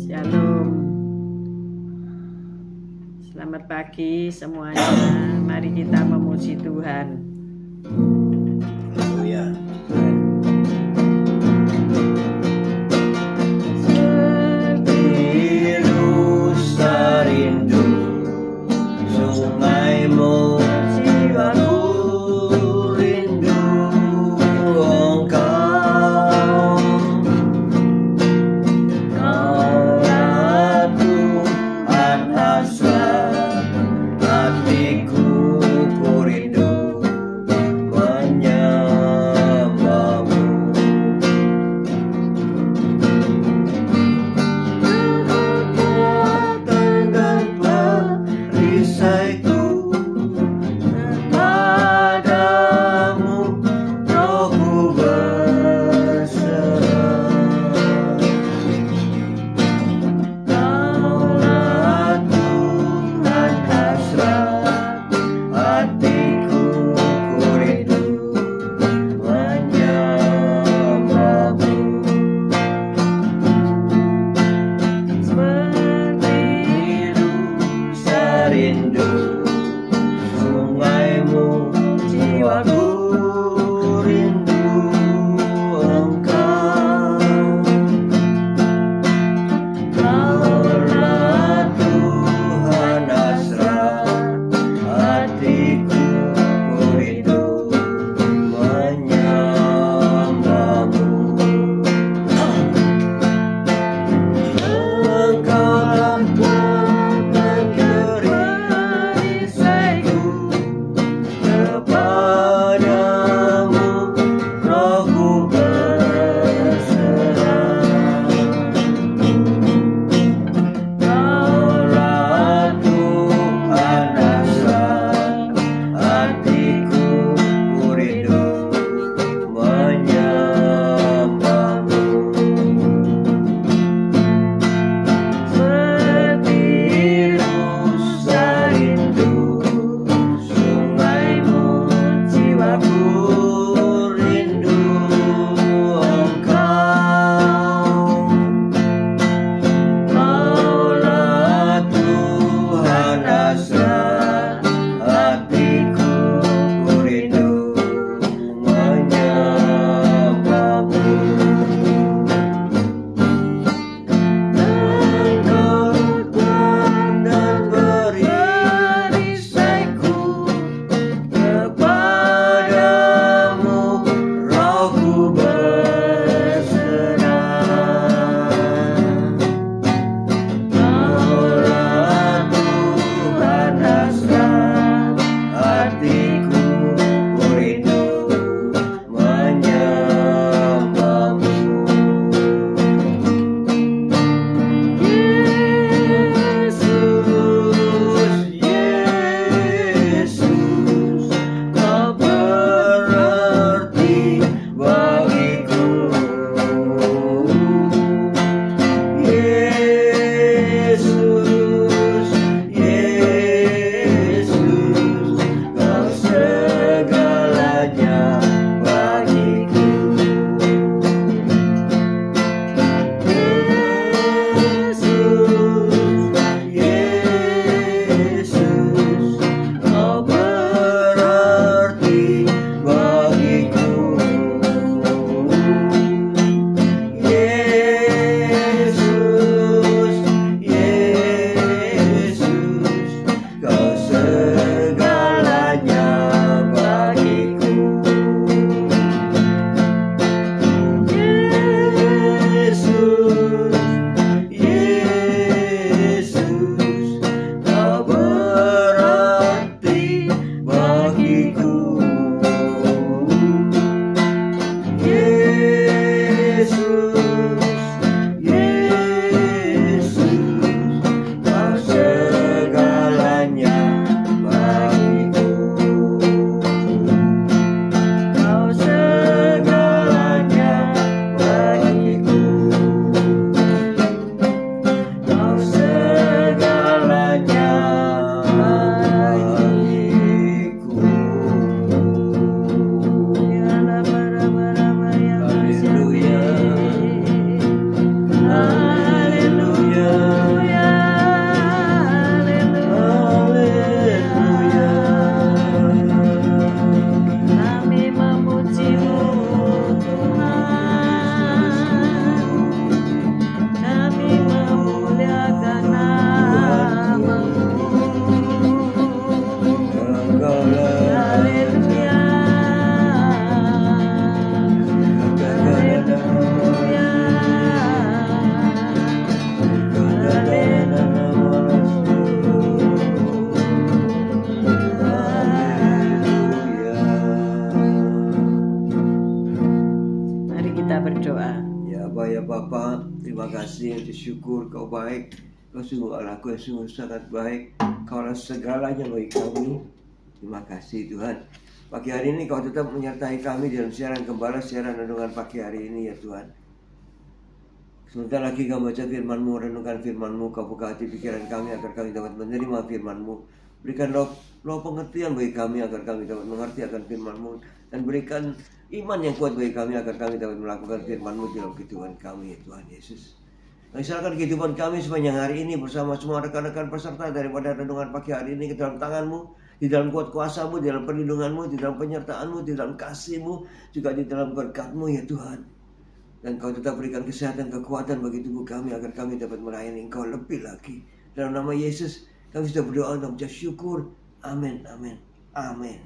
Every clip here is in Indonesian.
Shalom. Selamat pagi semuanya. Mari kita memuji Tuhan. Haleluya. kasih, puji syukur Kau baik. Kau sungguh Allahku yang sungguh sangat baik. Kaulah segalanya bagi kami. Terima kasih Tuhan. Pagi hari ini Kau tetap menyertai kami dalam siaran gembala, siaran renungan pagi hari ini ya Tuhan. Sebentar lagi Kau baca firman-Mu, renungkan firman-Mu. Kau buka hati pikiran kami agar kami dapat menerima firman-Mu. Berikan roh pengertian bagi kami agar kami dapat mengerti akan firman-Mu. Dan berikan iman yang kuat bagi kami agar kami dapat melakukan firman-Mu dalam kehidupan kami ya Tuhan Yesus. Kami serahkan kehidupan kami sepanjang hari ini bersama semua rekan-rekan peserta daripada renungan pagi hari ini ke dalam tangan-Mu, di dalam kuat kuasa-Mu, di dalam perlindungan-Mu, di dalam penyertaan-Mu, di dalam kasih-Mu, juga di dalam berkat-Mu ya Tuhan. Dan Kau tetap berikan kesehatan, kekuatan bagi tubuh kami agar kami dapat melayani Engkau lebih lagi. Dalam nama Yesus kami sudah berdoa dan mengucap syukur. Amin, amin, amin.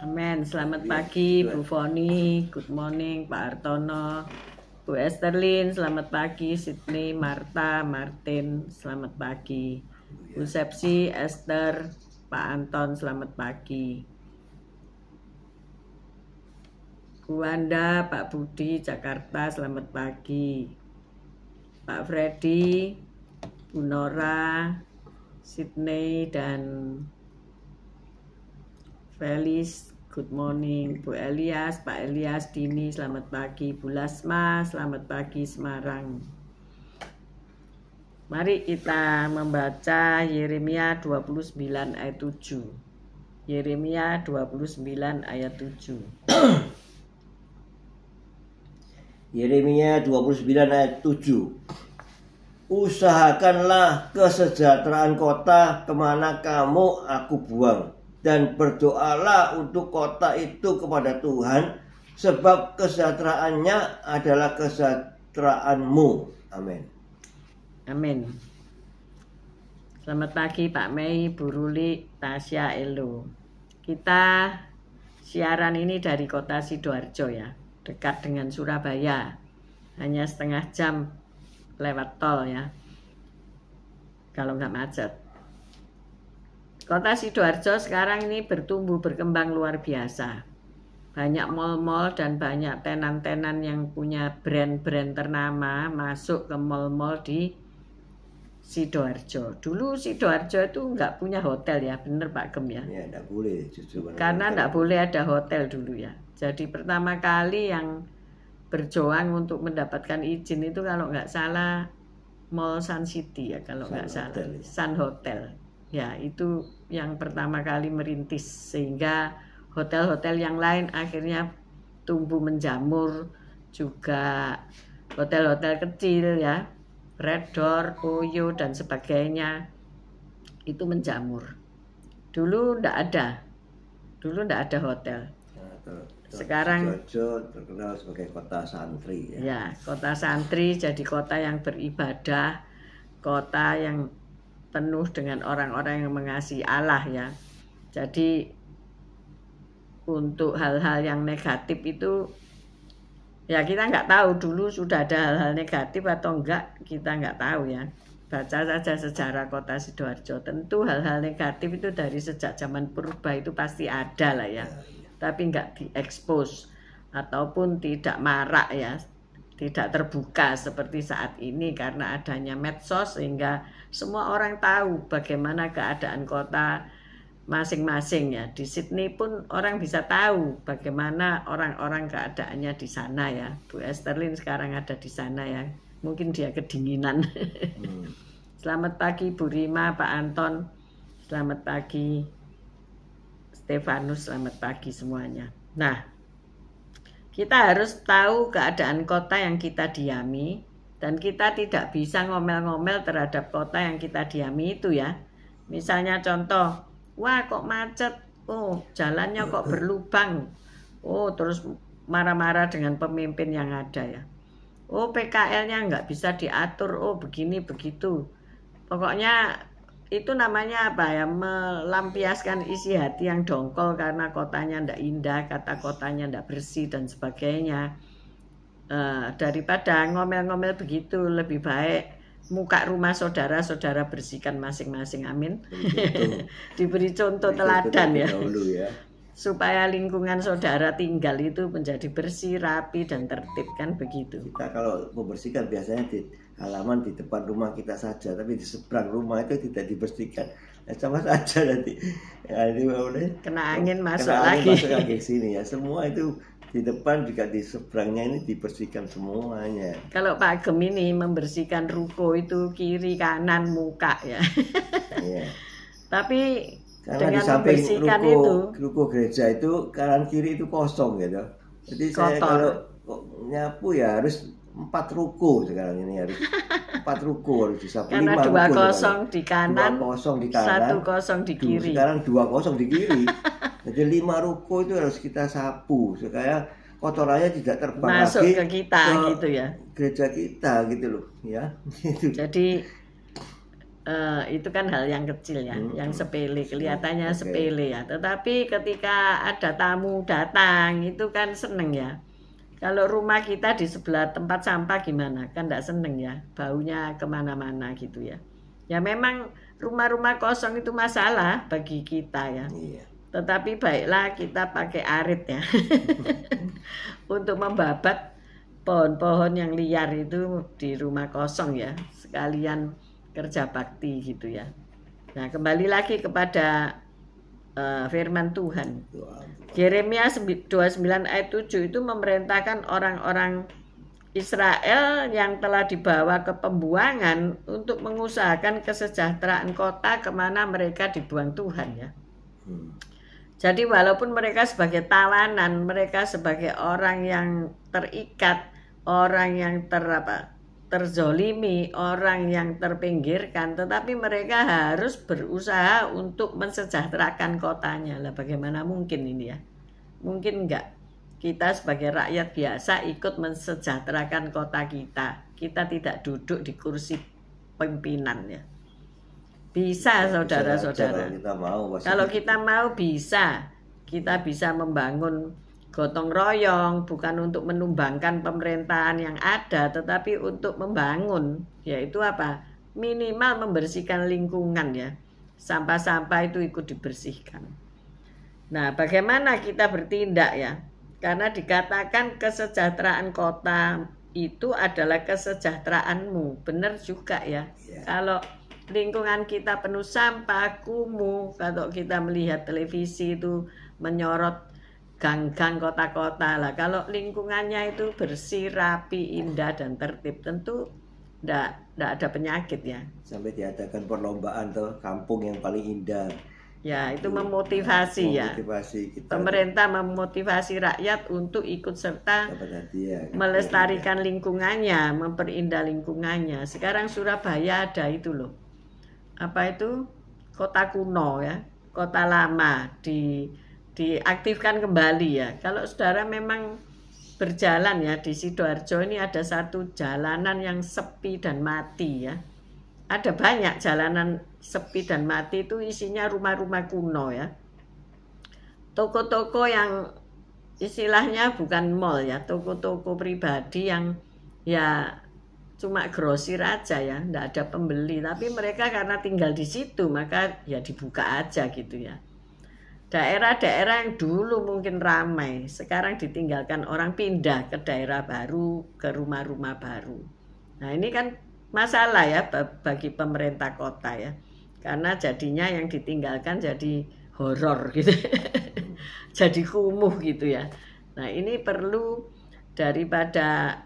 Amin. Selamat pagi Bu Foni, good morning Pak Hartono, Bu Esterlin, selamat pagi. Sydney, Marta, Martin, selamat pagi. Bu Sepsi, Esther, Pak Anton, selamat pagi. Bu Wanda, Pak Budi, Jakarta, selamat pagi. Pak Freddy, Bu Nora, Sydney, dan Felis, good morning. Bu Elias, Pak Elias, Dini, selamat pagi. Bu Lasma, selamat pagi Semarang. Mari kita membaca Yeremia 29 ayat 7. Yeremia 29 ayat 7. Yeremia 29 ayat 7. Usahakanlah kesejahteraan kota kemana kamu aku buang, dan berdoalah untuk kota itu kepada Tuhan, sebab kesejahteraannya adalah kesejahteraanmu. Amin. Amin. Selamat pagi Pak Mei, Bu Ruli, Tasya, Elo. Kita siaran ini dari kota Sidoarjo ya, dekat dengan Surabaya. Hanya setengah jam lewat tol ya, kalau nggak macet. Kota Sidoarjo sekarang ini bertumbuh berkembang luar biasa. Banyak mal-mal dan banyak tenan-tenan yang punya brand-brand ternama masuk ke mal-mal di Sidoarjo. Dulu Sidoarjo itu nggak punya hotel ya, bener Pak Gem ya? Ya, nggak boleh. Karena nggak boleh ada hotel dulu ya. Jadi pertama kali yang berjuang untuk mendapatkan izin itu kalau nggak salah Mall Sun City ya, kalau nggak salah Sun Hotel ya, itu yang pertama kali merintis, sehingga hotel-hotel yang lain akhirnya tumbuh menjamur, juga hotel-hotel kecil ya, Red Door, Oyo dan sebagainya itu menjamur. Dulu ndak ada hotel. Sekarang Sidoarjo terkenal sebagai kota santri ya. Ya, kota santri, jadi kota yang beribadah, kota yang penuh dengan orang-orang yang mengasihi Allah ya. Jadi untuk hal-hal yang negatif itu ya kita nggak tahu, dulu sudah ada hal-hal negatif atau enggak, kita nggak tahu ya. Baca saja sejarah kota Sidoarjo, tentu hal-hal negatif itu dari sejak zaman purba itu pasti ada lah ya. Tapi nggak diekspos ataupun tidak marak ya, tidak terbuka seperti saat ini karena adanya medsos, sehingga semua orang tahu bagaimana keadaan kota masing-masing ya. Di Sydney pun orang bisa tahu bagaimana orang-orang keadaannya di sana ya. Bu Esterlin sekarang ada di sana ya, mungkin dia kedinginan. Selamat pagi Bu Rima, Pak Anton, selamat pagi Stefanus, selamat pagi semuanya. Nah, kita harus tahu keadaan kota yang kita diami, dan kita tidak bisa ngomel-ngomel terhadap kota yang kita diami itu ya. Misalnya contoh, wah kok macet, oh jalannya kok berlubang, oh terus marah-marah dengan pemimpin yang ada ya. Oh PKL-nya nggak bisa diatur, oh begini begitu. Pokoknya itu namanya apa ya, melampiaskan isi hati yang dongkol karena kotanya ndak indah, kata kotanya ndak bersih dan sebagainya. Daripada ngomel-ngomel begitu, lebih baik muka rumah saudara-saudara bersihkan masing-masing. Amin. Diberi contoh teladan ya. supaya lingkungan saudara tinggal itu menjadi bersih, rapi, dan tertib, kan begitu. Kita kalau membersihkan biasanya di halaman di depan rumah kita saja, tapi di seberang rumah itu tidak dibersihkan. Sama saja nanti. Ya, ini boleh. Kena angin masuk masuk lagi ke sini ya. Semua itu di depan juga di seberangnya ini dibersihkan semuanya. Kalau Pak Gem ini membersihkan ruko itu kiri, kanan, muka ya. Iya. Tapi karena dengan di samping membersihkan ruko gereja itu kanan kiri itu kosong gitu. Jadi saya kalau nyapu ya harus 4 ruko sekarang ini, harus 4 ruko harus disapu. Karena 2 kosong di kanan, 2 kosong di kanan, 1 kosong di kiri. Sekarang 2 kosong di kiri. Jadi 5 ruko itu harus kita sapu supaya kotorannya tidak terbang masuk lagi ke kita gitu ya. Gereja kita gitu loh ya. Gitu. Jadi itu kan hal yang kecil ya, yang sepele, kelihatannya sepele ya. Tetapi ketika ada tamu datang itu kan seneng ya. Kalau rumah kita di sebelah tempat sampah gimana? Kan tidak seneng ya, baunya kemana-mana gitu ya. Ya memang rumah-rumah kosong itu masalah bagi kita ya. Iya. Tetapi baiklah kita pakai arit ya. Untuk membabat pohon-pohon yang liar itu di rumah kosong ya. Sekalian kerja bakti gitu ya. Nah kembali lagi kepada firman Tuhan. Yeremia 29 ayat 7 itu memerintahkan orang-orang Israel yang telah dibawa ke pembuangan untuk mengusahakan kesejahteraan kota kemana mereka dibuang Tuhan ya. Jadi walaupun mereka sebagai tawanan, mereka sebagai orang yang terikat, orang yang terzolimi, orang yang terpinggirkan, tetapi mereka harus berusaha untuk mensejahterakan kotanya. Lah bagaimana mungkin ini ya? Mungkin enggak kita sebagai rakyat biasa ikut mensejahterakan kota kita. Kita tidak duduk di kursi pimpinan ya. Bisa saudara-saudara. Kalau kita mau bisa. Kita bisa membangun gotong royong, bukan untuk menumbangkan pemerintahan yang ada, tetapi untuk membangun, yaitu apa? Minimal membersihkan lingkungan ya. Sampah-sampah itu ikut dibersihkan. Nah, bagaimana kita bertindak ya? Karena dikatakan kesejahteraan kota itu adalah kesejahteraanmu. Benar juga ya. Kalau lingkungan kita penuh sampah, kumuh, kalau kita melihat televisi itu menyorot gang-gang kota-kota lah. Kalau lingkungannya itu bersih, rapi, indah dan tertib, tentu enggak ada penyakit ya. Sampai diadakan perlombaan tuh kampung yang paling indah. Ya, itu memotivasi ya. Kita. Pemerintah memotivasi rakyat untuk ikut serta melestarikan lingkungannya, memperindah lingkungannya. Sekarang Surabaya ada itu loh. Apa itu? Kota kuno ya, kota lama diaktifkan kembali ya. Kalau saudara memang berjalan ya di Sidoarjo ini ada satu jalanan yang sepi dan mati ya. Ada banyak jalanan sepi dan mati itu isinya rumah-rumah kuno ya. Toko-toko yang istilahnya bukan mall ya, toko-toko pribadi yang ya cuma grosir aja ya, enggak ada pembeli, tapi mereka karena tinggal di situ maka ya dibuka aja gitu ya. Daerah-daerah yang dulu mungkin ramai, sekarang ditinggalkan orang pindah ke daerah baru, ke rumah-rumah baru. Nah ini kan masalah ya bagi pemerintah kota ya. Karena jadinya yang ditinggalkan jadi horor gitu. Jadi kumuh gitu ya. Nah ini perlu daripada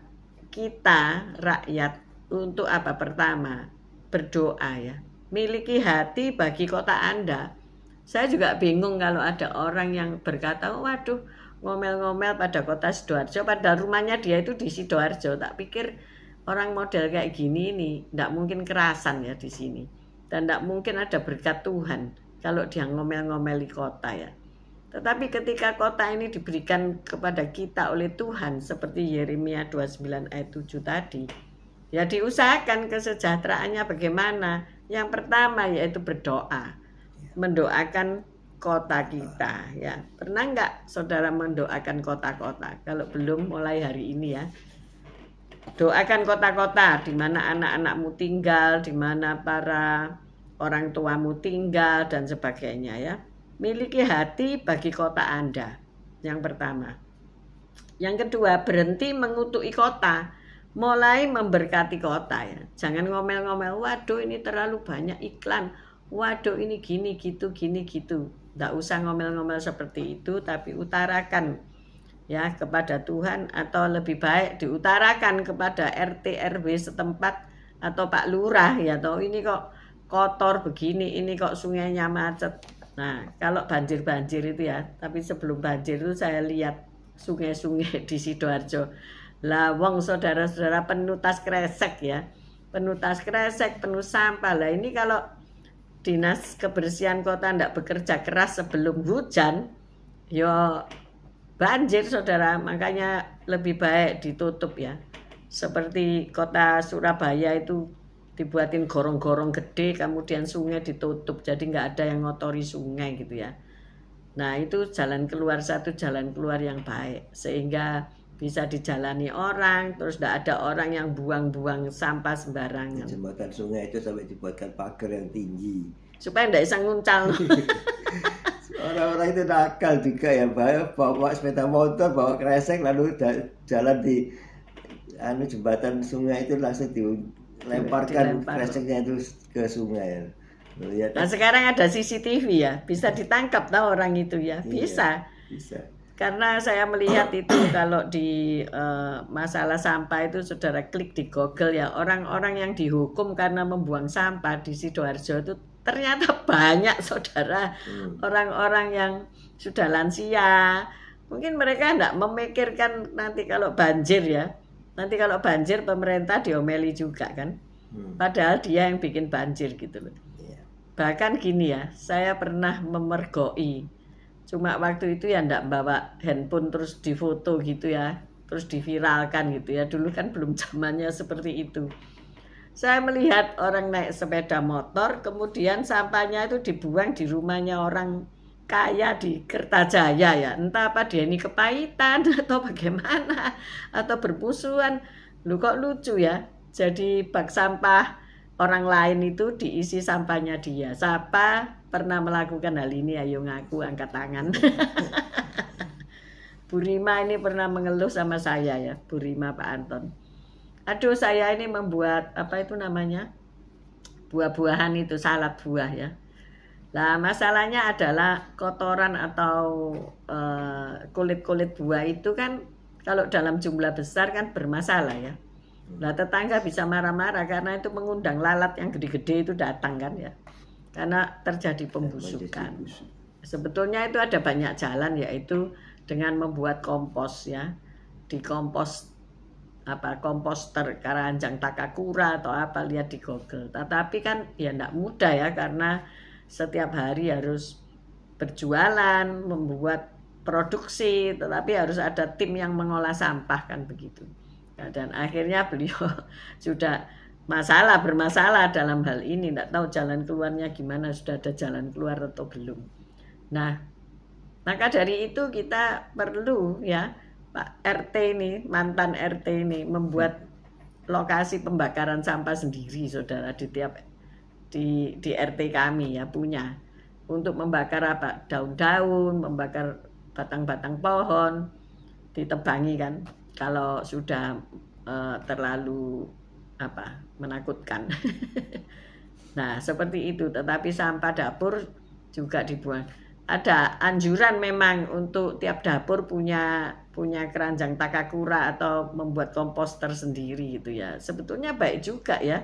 kita rakyat untuk apa? Pertama, berdoa ya. Miliki hati bagi kota Anda. Saya juga bingung kalau ada orang yang berkata, waduh ngomel-ngomel pada kota Sidoarjo, padahal rumahnya dia itu di Sidoarjo. Tak pikir orang model kayak gini nih, tidak mungkin kerasan ya di sini. Dan tidak mungkin ada berkat Tuhan kalau dia ngomel-ngomel di kota ya. Tetapi ketika kota ini diberikan kepada kita oleh Tuhan, seperti Yeremia 29 ayat 7 tadi, ya diusahakan kesejahteraannya bagaimana. Yang pertama yaitu berdoa. Mendoakan kota kita ya. Pernah enggak saudara mendoakan kota-kota? Kalau belum, mulai hari ini ya. Doakan kota-kota di mana anak-anakmu tinggal, di mana para orang tuamu tinggal dan sebagainya ya. miliki hati bagi kota Anda. Yang pertama. Yang kedua, berhenti mengutuki kota, mulai memberkati kota ya. Jangan ngomel-ngomel, waduh ini terlalu banyak iklan, waduh ini gini gitu. Nggak usah ngomel-ngomel seperti itu, tapi utarakan ya kepada Tuhan, atau lebih baik diutarakan kepada RT RW setempat atau Pak Lurah ya, atau ini kok kotor begini, ini kok sungainya macet. Nah, kalau banjir-banjir itu ya, tapi sebelum banjir itu saya lihat sungai-sungai di Sidoarjo. Lah wong saudara-saudara penuh tas kresek ya. Penuh tas kresek, penuh sampah. Lah ini kalau Dinas Kebersihan Kota tidak bekerja keras sebelum hujan, ya banjir saudara. Makanya lebih baik ditutup ya. Seperti kota Surabaya itu dibuatin gorong-gorong gede, kemudian sungai ditutup, jadi nggak ada yang ngotori sungai gitu ya. Nah itu jalan keluar, satu jalan keluar yang baik, sehingga bisa dijalani orang, terus tidak ada orang yang buang-buang sampah sembarangan. Jembatan sungai itu sampai dibuatkan pagar yang tinggi supaya tidak bisa nguncal. Orang-orang itu nakal juga ya, bawa sepeda motor, bawa kresek, lalu jalan di jembatan sungai itu langsung dilemparkan kreseknya itu ke sungai. Ya, nah sekarang ada CCTV ya, bisa ditangkap tahu orang itu ya, bisa. Karena saya melihat itu kalau di masalah sampah itu saudara klik di Google ya, orang-orang yang dihukum karena membuang sampah di Sidoarjo itu ternyata banyak saudara, orang-orang yang sudah lansia. Mungkin mereka tidak memikirkan nanti kalau banjir ya. Nanti kalau banjir pemerintah diomeli juga kan. Padahal dia yang bikin banjir gitu loh. Bahkan gini ya, saya pernah memergoi. Cuma waktu itu ya ndak bawa handphone terus difoto gitu ya. Terus diviralkan gitu ya. Dulu kan belum zamannya seperti itu. Saya melihat orang naik sepeda motor, kemudian sampahnya itu dibuang di rumahnya orang kaya di Kertajaya ya, entah apa dia ini kepahitan atau bagaimana, atau bermusuhan. Lu kok lucu ya, jadi bak sampah orang lain itu diisi sampahnya dia. Siapa pernah melakukan hal ini? Ayo ngaku, angkat tangan. Bu Rima ini pernah mengeluh sama saya ya, Bu Rima Pak Anton. Aduh saya ini membuat apa itu namanya, buah-buahan itu, salad buah ya. Nah masalahnya adalah kotoran atau kulit-kulit buah itu kan kalau dalam jumlah besar kan bermasalah ya. Nah tetangga bisa marah-marah karena itu mengundang lalat yang gede-gede itu datang kan ya. Karena terjadi pembusukan. Sebetulnya itu ada banyak jalan, yaitu dengan membuat kompos ya. Di komposter Karanjang Takakura atau apa, lihat di Google. Tetapi kan ya tidak mudah ya, karena setiap hari harus berjualan, membuat produksi, tetapi harus ada tim yang mengolah sampah kan begitu. Nah, dan akhirnya beliau sudah bermasalah dalam hal ini, tidak tahu jalan keluarnya gimana, sudah ada jalan keluar atau belum. Nah, maka dari itu kita perlu ya Pak RT ini, mantan RT ini membuat lokasi pembakaran sampah sendiri saudara di RT kami ya, punya untuk membakar apa, daun-daun, membakar batang-batang pohon, ditebangi kan kalau sudah terlalu menakutkan. Nah seperti itu. Tetapi sampah dapur juga dibuang. Ada anjuran memang untuk tiap dapur punya keranjang Takakura atau membuat komposter sendiri gitu ya. Sebetulnya baik juga ya.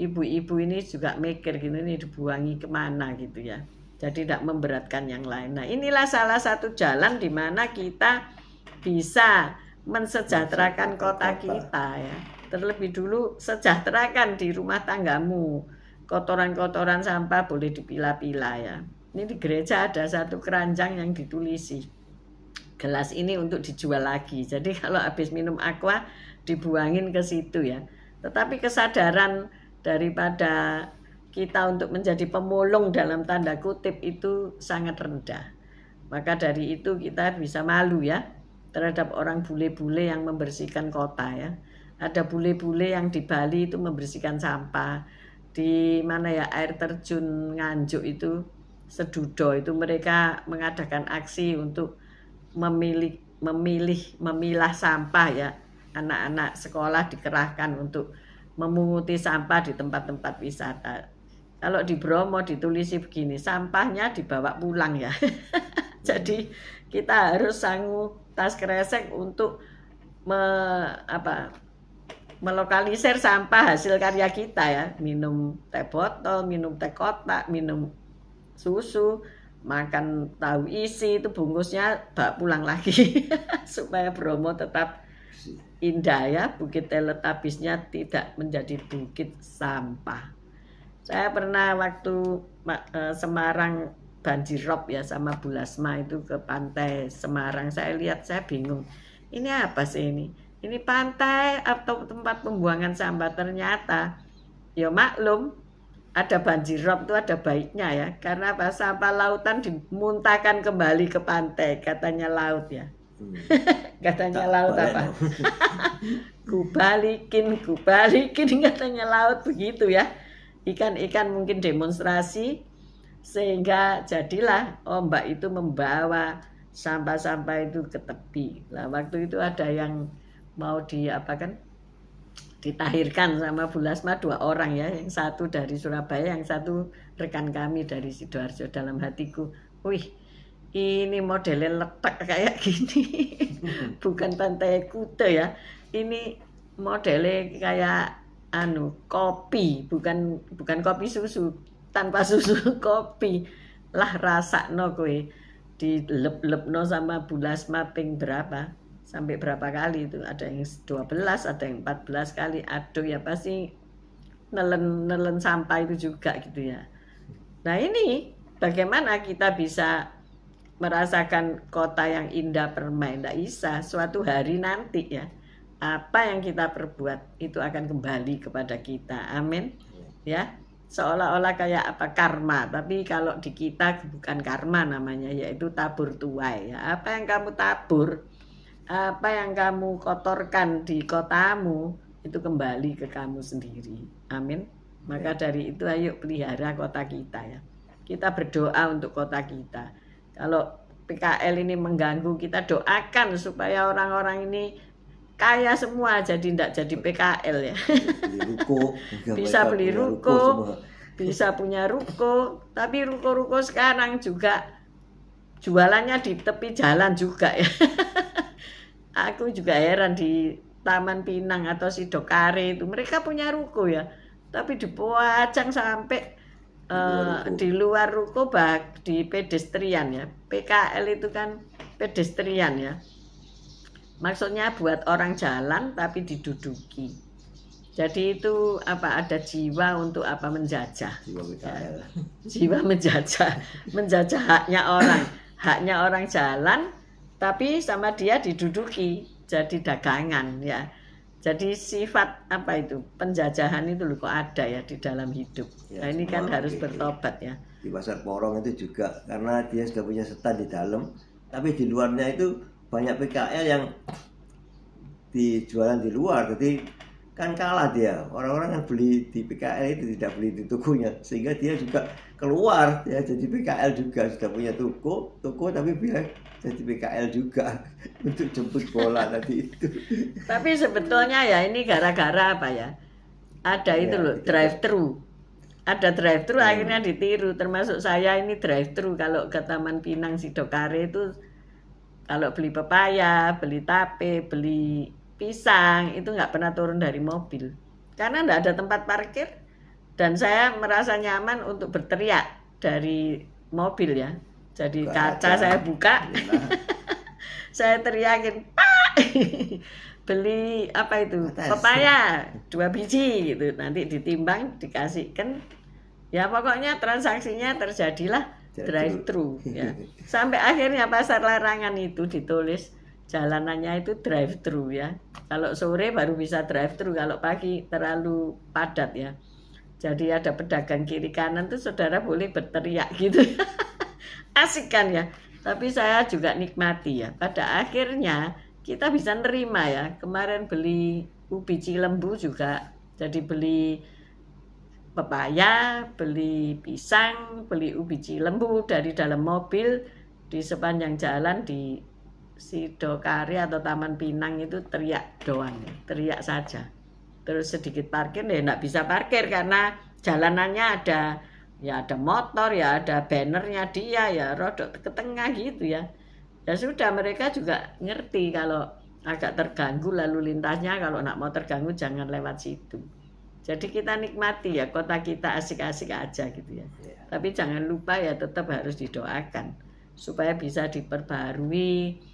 Ibu-ibu ini juga mikir gini, ini dibuangi kemana gitu ya. Jadi tidak memberatkan yang lain. Nah inilah salah satu jalan di mana kita bisa mensejahterakan kota kita ya. Terlebih dulu sejahterakan di rumah tanggamu. Kotoran-kotoran sampah boleh dipilah-pilah ya. Ini di gereja ada satu keranjang yang ditulisi, gelas ini untuk dijual lagi. Jadi kalau habis minum aqua dibuangin ke situ ya. Tetapi kesadaran daripada kita untuk menjadi pemulung dalam tanda kutip itu sangat rendah. Maka dari itu kita bisa malu ya terhadap orang bule-bule yang membersihkan kota ya. Ada bule-bule yang di Bali itu membersihkan sampah. Di mana ya, air terjun Nganjuk itu Sedudo itu mereka mengadakan aksi untuk memilah sampah ya. Anak-anak sekolah dikerahkan untuk memunguti sampah di tempat-tempat wisata. Kalau di Bromo ditulisi begini, sampahnya dibawa pulang ya. Jadi kita harus sanggup tas kresek untuk melokalisir sampah hasil karya kita ya. Minum teh botol, minum teh kotak, minum susu, makan tahu isi, itu bungkusnya bawa pulang lagi. Supaya Bromo tetap indah ya, Bukit Teletabisnya tidak menjadi bukit sampah. Saya pernah waktu Semarang banjirop ya sama Bu Lasma itu ke pantai Semarang. Saya lihat, saya bingung. Ini apa sih ini? Ini pantai atau tempat pembuangan sampah? Ternyata ya maklum, ada banjirop itu ada baiknya ya. Karena apa? Sampah lautan dimuntahkan kembali ke pantai, katanya laut ya. Katanya laut apa? Kubalikin katanya laut begitu ya. Ikan-ikan mungkin demonstrasi sehingga jadilah ombak itu membawa sampah-sampah itu ke tepi. Lah waktu itu ada yang mau ditahirkan sama Bu Lasma 2 orang ya, yang satu dari Surabaya, yang satu rekan kami dari Sidoarjo. Dalam hatiku, wih, ini modelnya letak kayak gini. Bukan pantai Kuta ya, ini modelnya kayak kopi, bukan kopi susu, tanpa susu, kopi lah. Rasakno kowe dilep-lepno sama Bu Lasma ping berapa sampai berapa kali itu, ada yang 12, ada yang 14 kali. Aduh ya, pasti nelen sampah itu juga gitu ya. Nah ini bagaimana kita bisa merasakan kota yang indah permai? Nggak bisa, suatu hari nanti ya, apa yang kita perbuat itu akan kembali kepada kita. Amin ya. Seolah-olah kayak apa, karma, tapi kalau di kita bukan karma namanya, yaitu tabur tuai ya. Apa yang kamu tabur, apa yang kamu kotorkan di kotamu, itu kembali ke kamu sendiri. Amin. Maka dari itu ayo pelihara kota kita ya. Kita berdoa untuk kota kita. Kalau PKL ini mengganggu, kita doakan supaya orang-orang ini kaya semua, jadi tidak jadi PKL ya. Bisa beli ruko, bisa punya ruko, tapi ruko-ruko sekarang juga jualannya di tepi jalan juga ya. Aku juga heran di Taman Pinang atau Sidokare itu, mereka punya ruko ya, tapi dipajang sampai di luar ruko di pedestrian ya. PKL itu kan pedestrian ya. Maksudnya buat orang jalan tapi diduduki. Jadi itu ada jiwa untuk menjajah. Jiwa menjajah haknya orang. Haknya orang jalan tapi sama dia diduduki, jadi dagangan ya. Jadi sifat penjajahan itu kok ada ya di dalam hidup. Ya, nah ini kan harus bertobat ya. Di Pasar Porong itu juga, karena dia sudah punya stand di dalam, tapi di luarnya itu banyak PKL yang dijualan di luar, jadi kan kalah dia. Orang-orang kan beli di PKL itu tidak beli di tokonya, sehingga dia juga keluar ya, jadi PKL juga, sudah punya toko tapi bilang jadi PKL juga untuk jemput bola tadi itu. Tapi sebetulnya ya ini gara-gara apa ya? Ada itu loh, drive-thru. Ada drive-thru akhirnya ditiru, termasuk saya ini drive-thru kalau ke Taman Pinang Sidokare itu. Kalau beli pepaya, beli tape, beli pisang, itu nggak pernah turun dari mobil. Karena nggak ada tempat parkir. Dan saya merasa nyaman untuk berteriak dari mobil ya. Jadi kaca saya buka. Saya teriakin, Pak! Beli pepaya 2 biji gitu. Nanti ditimbang, dikasihkan. Ya pokoknya transaksinya terjadilah drive-thru ya. Sampai akhirnya Pasar Larangan itu ditulis jalanannya itu drive-thru ya. Kalau sore baru bisa drive-thru, kalau pagi terlalu padat ya. Jadi ada pedagang kiri kanan tuh saudara boleh berteriak gitu. Asik kan ya. Tapi saya juga nikmati ya. Pada akhirnya kita bisa nerima ya. Kemarin beli ubi cilembu juga. Jadi beli pepaya, beli pisang, beli ubi cilembu dari dalam mobil di sepanjang jalan di Sidokari atau Taman Pinang itu teriak doang, teriak saja. Terus sedikit parkir ya enggak bisa parkir karena jalanannya ada motor, ya ada bannernya dia, ya rodok ke tengah gitu ya. Ya sudah, mereka juga ngerti kalau agak terganggu lalu lintasnya, kalau nak mau terganggu jangan lewat situ. Jadi kita nikmati ya kota kita asik-asik aja gitu ya. Tapi jangan lupa ya tetap harus didoakan supaya bisa diperbarui.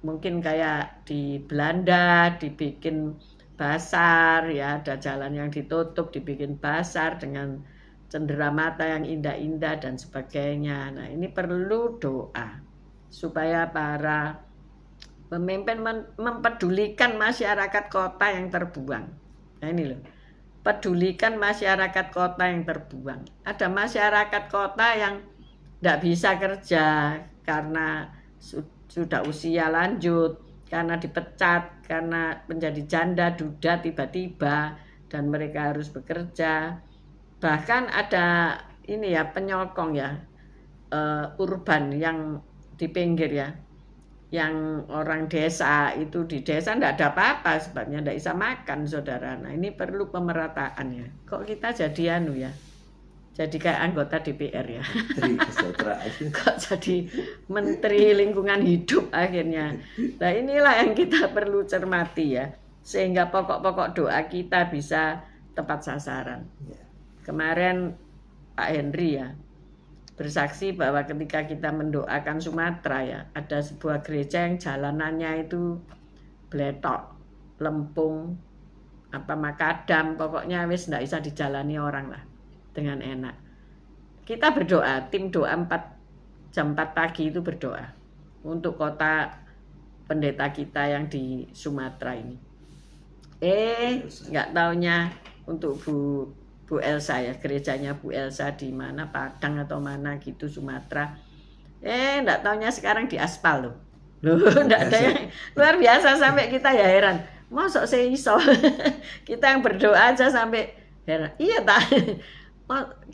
Mungkin kayak di Belanda dibikin basar ya, ada jalan yang ditutup dibikin basar dengan cenderamata yang indah-indah dan sebagainya. Nah, ini perlu doa supaya para pemimpin mempedulikan masyarakat kota yang terbuang. Nah ini loh, pedulikan masyarakat kota yang terbuang. Ada masyarakat kota yang tidak bisa kerja karena sudah usia lanjut, karena dipecat, karena menjadi janda duda tiba-tiba dan mereka harus bekerja. Bahkan ada ini ya, penyokong ya, urban yang di pinggir ya, yang orang desa itu di desa tidak ada apa-apa sebabnya tidak bisa makan, saudara. Nah ini perlu pemerataan ya. Kok kita jadi anu ya, jadi kayak anggota DPR ya. Kok jadi Menteri Lingkungan Hidup akhirnya. Nah inilah yang kita perlu cermati ya, sehingga pokok-pokok doa kita bisa tepat sasaran. Kemarin Pak Henry ya bersaksi bahwa ketika kita mendoakan Sumatera ya, ada sebuah gereja yang jalanannya itu Bletok, Lempung, Makadam, pokoknya wis ndak bisa dijalani orang lah dengan enak. Kita berdoa, tim doa jam 4 pagi itu berdoa untuk kota pendeta kita yang di Sumatera ini. Nggak taunya untuk Bu Elsa ya, gerejanya Bu Elsa di mana, Padang atau mana gitu, Sumatera. Enggak taunya sekarang di aspal loh. Enggak ada yang luar biasa sampai kita ya heran. Mosok seiso. Kita yang berdoa aja sampai heran. Iya tak?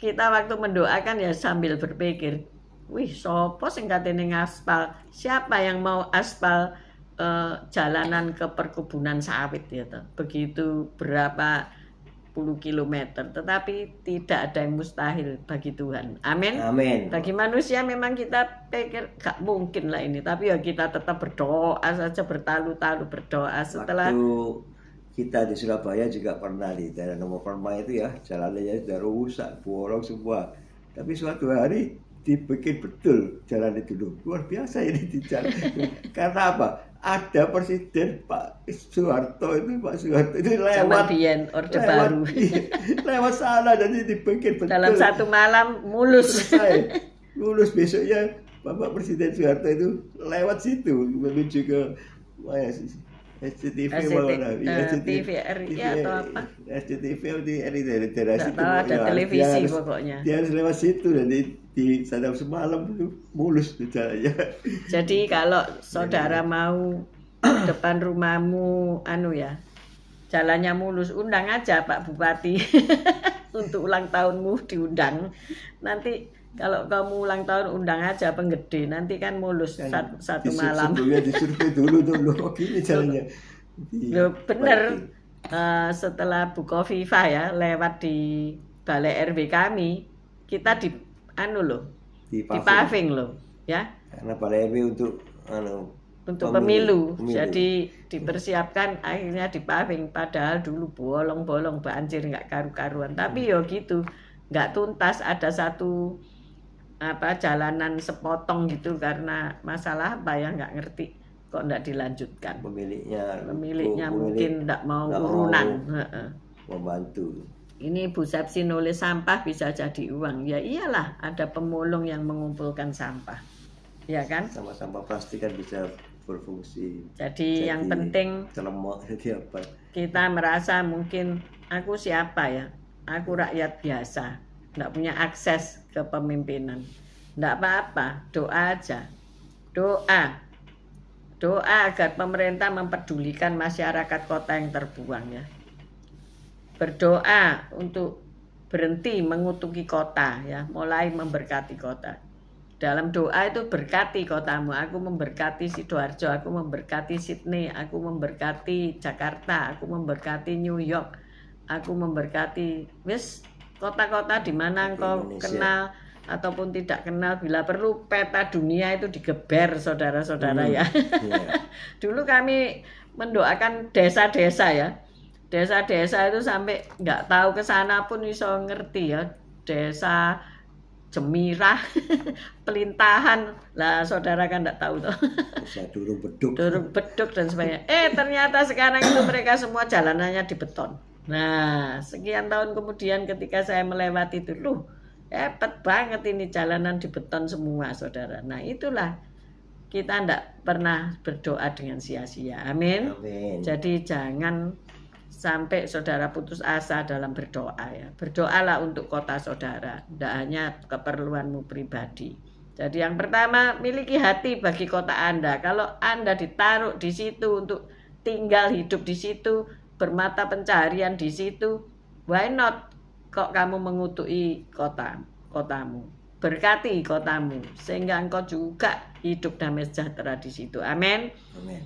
Kita waktu mendoakan ya sambil berpikir, wih sopo sing katene ngaspal? Siapa yang mau aspal jalanan ke perkebunan sawit ya toh? Begitu berapa puluh kilometer, tetapi tidak ada yang mustahil bagi Tuhan. Amin. Amin. Bagi manusia memang kita pikir gak mungkin lah ini, tapi ya kita tetap berdoa saja, bertalu-talu berdoa. Setelah waktu kita di Surabaya juga pernah di daerah nomor Permai itu ya, jalannya sudah rusak, bolong semua. Tapi suatu hari dibikin betul jalan itu, luar biasa ini di jalan. Karena apa? Ada Presiden Pak Soeharto itu lewat Orde Baru lewat sana, jadi dibikin betul dalam satu malam mulus. Lulus besoknya Bapak Presiden Soeharto itu lewat situ menuju ke SCTV TVRI atau apa? SCTV di daerah situ. Ada televisi pokoknya. Dia harus lewat situ dan di sana semalam itu mulus jalannya. Jadi kalau saudara mau depan rumahmu jalannya mulus, undang aja Pak Bupati untuk ulang tahunmu, diundang. Nanti kalau kamu ulang tahun undang aja penggede, nanti kan mulus satu malam. Disurvei dulu gini jalannya. Loh, bener. Setelah Bukoviva ya lewat di balai RW kami, kita di paving loh ya. Karena balai RW untuk pemilu. Jadi dipersiapkan akhirnya di paving, padahal dulu bolong-bolong banjir nggak karu-karuan. Tapi yo gitu, nggak tuntas, ada satu jalanan sepotong gitu karena masalah apa ya nggak ngerti kok nggak dilanjutkan. Pemiliknya mungkin nggak mau urunan membantu. Ini Bu Sepsi nulis sampah bisa jadi uang. Ya iyalah, ada pemulung yang mengumpulkan sampah, ya kan? Sampah plastik kan bisa berfungsi. Jadi yang penting kita merasa mungkin aku siapa ya? Aku rakyat biasa, nggak punya akses ke pemimpinan. Nggak apa-apa, doa aja. Doa agar pemerintah mempedulikan masyarakat kota yang terbuang ya. Berdoa untuk berhenti mengutuki kota ya, mulai memberkati kota. Dalam doa itu berkati kotamu. Aku memberkati Sidoarjo, aku memberkati Sydney, aku memberkati Jakarta, aku memberkati New York, aku memberkati kota-kota di mana engkau kenal ataupun tidak kenal. Bila perlu peta dunia itu digeber, saudara-saudara ya. Dulu kami mendoakan desa-desa ya. Desa-desa itu sampai nggak tahu ke sana pun bisa ngerti ya. Desa Jemirah, Pelintahan, lah saudara kan nggak tahu tuh. Durung Beduk. Durung Beduk dan sebagainya. Ternyata sekarang itu mereka semua jalanannya di beton. Nah, sekian tahun kemudian ketika saya melewati itu, hebat banget ini jalanan di beton semua, saudara. Nah, itulah kita ndak pernah berdoa dengan sia-sia. Amin. Jadi jangan sampai saudara putus asa dalam berdoa ya. Berdoalah untuk kota saudara, tidak hanya keperluanmu pribadi. Jadi yang pertama, miliki hati bagi kota Anda. Kalau Anda ditaruh di situ untuk tinggal hidup di situ, bermata pencaharian di situ, why not? Kok kamu mengutuki kotamu? Berkati kotamu sehingga engkau juga hidup damai sejahtera di situ. Amin. Amin.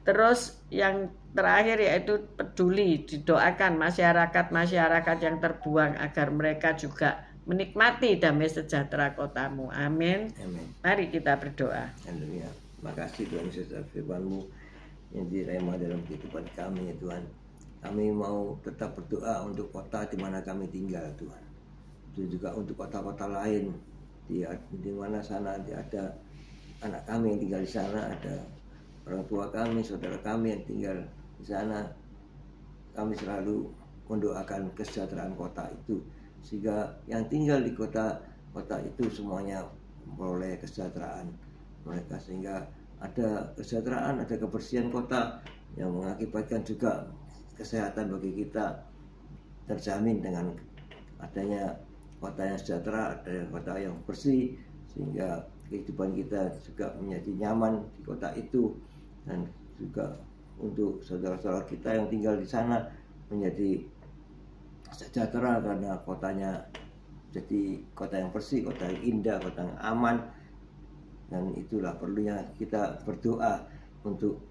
Terus yang terakhir yaitu peduli, didoakan masyarakat yang terbuang agar mereka juga menikmati damai sejahtera kotamu. Amin. Amin. Mari kita berdoa. Haleluya. Makasih Tuhan Yesus atas firman-Mu yang direma dalam kehidupan kami ya Tuhan. Kami mau tetap berdoa untuk kota di mana kami tinggal Tuhan. Itu juga untuk kota-kota lain di mana sana ada anak kami yang tinggal di sana, ada orang tua kami, saudara kami yang tinggal di sana. Kami selalu mendoakan kesejahteraan kota itu, sehingga yang tinggal di kota itu semuanya memperoleh kesejahteraan mereka, sehingga ada kesejahteraan, ada kebersihan kota yang mengakibatkan juga kesehatan bagi kita terjamin dengan adanya kota yang sejahtera, ada kota yang bersih, sehingga kehidupan kita juga menjadi nyaman di kota itu, dan juga untuk saudara-saudara kita yang tinggal di sana menjadi sejahtera karena kotanya jadi kota yang bersih, kota yang indah, kota yang aman. Dan itulah perlunya kita berdoa untuk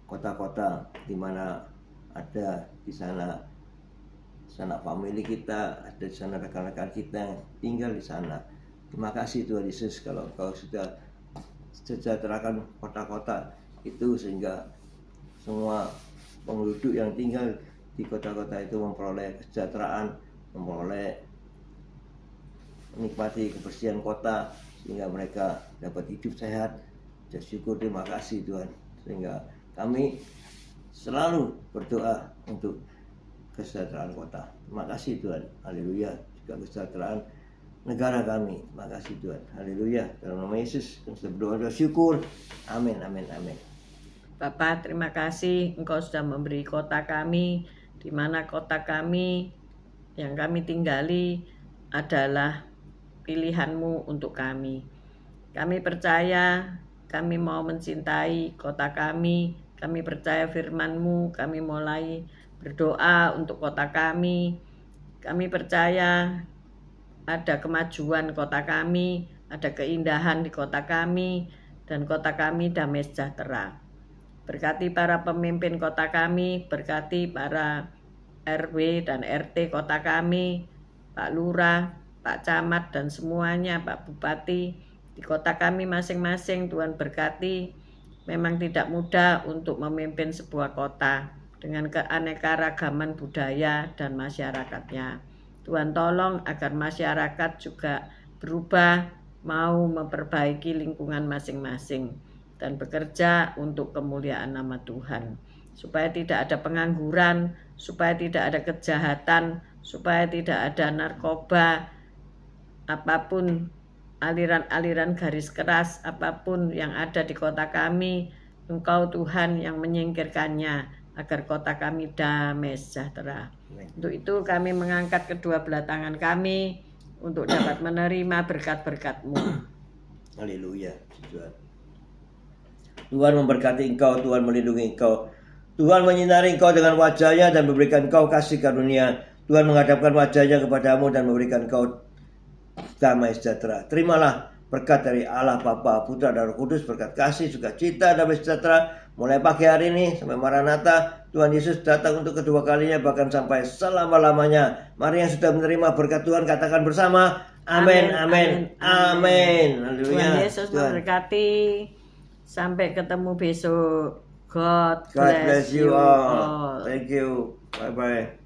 kota-kota di mana ada di sana famili kita, ada di sana rekan-rekan kita yang tinggal di sana. Terima kasih Tuhan Yesus kalau Kau sudah sejahterakan kota-kota itu, sehingga semua penduduk yang tinggal di kota-kota itu memperoleh kesejahteraan, memperoleh menikmati kebersihan kota, sehingga mereka dapat hidup sehat. Dan syukur, terima kasih Tuhan, sehingga kami selalu berdoa untuk kesejahteraan kota. Terima kasih Tuhan, haleluya. Juga kesejahteraan negara kami. Terima kasih Tuhan, haleluya. Dalam nama Yesus kami sudah berdoa dan syukur. Amin, amin, amin. Bapak, terima kasih Engkau sudah memberi kota kami, di mana kota kami yang kami tinggali adalah pilihan-Mu untuk kami. Kami percaya, kami mau mencintai kota kami percaya firman-Mu, kami mulai berdoa untuk kota kami. Kami percaya ada kemajuan kota kami, ada keindahan di kota kami, dan kota kami damai sejahtera. Berkati para pemimpin kota kami, berkati para RW dan RT kota kami, Pak Lurah, Pak Camat, dan semuanya, Pak Bupati, di kota kami masing-masing. Tuhan berkati. Memang tidak mudah untuk memimpin sebuah kota dengan keanekaragaman budaya dan masyarakatnya. Tuhan tolong agar masyarakat juga berubah, mau memperbaiki lingkungan masing-masing dan bekerja untuk kemuliaan nama Tuhan, supaya tidak ada pengangguran, supaya tidak ada kejahatan, supaya tidak ada narkoba, apapun aliran-aliran garis keras apapun yang ada di kota kami. Engkau Tuhan yang menyingkirkannya agar kota kami damai sejahtera. Untuk itu kami mengangkat kedua belah tangan kami untuk dapat menerima berkat-berkat-Mu. Haleluya. Tuhan memberkati engkau, Tuhan melindungi engkau, Tuhan menyinari engkau dengan wajah-Nya dan memberikan engkau kasih karunia. Tuhan menghadapkan wajahnya kepadamu dan memberikan kau damai sejahtera. Terimalah berkat dari Allah Bapa, Putra dan Roh Kudus, berkat kasih, sukacita, damai sejahtera mulai pagi hari ini sampai Maranatha. Tuhan Yesus datang untuk kedua kalinya, bahkan sampai selama-lamanya. Mari yang sudah menerima berkat Tuhan katakan bersama, amin, amin, amin. Tuhan Yesus memberkati. Sampai ketemu besok. God bless you all. Thank you. Bye bye.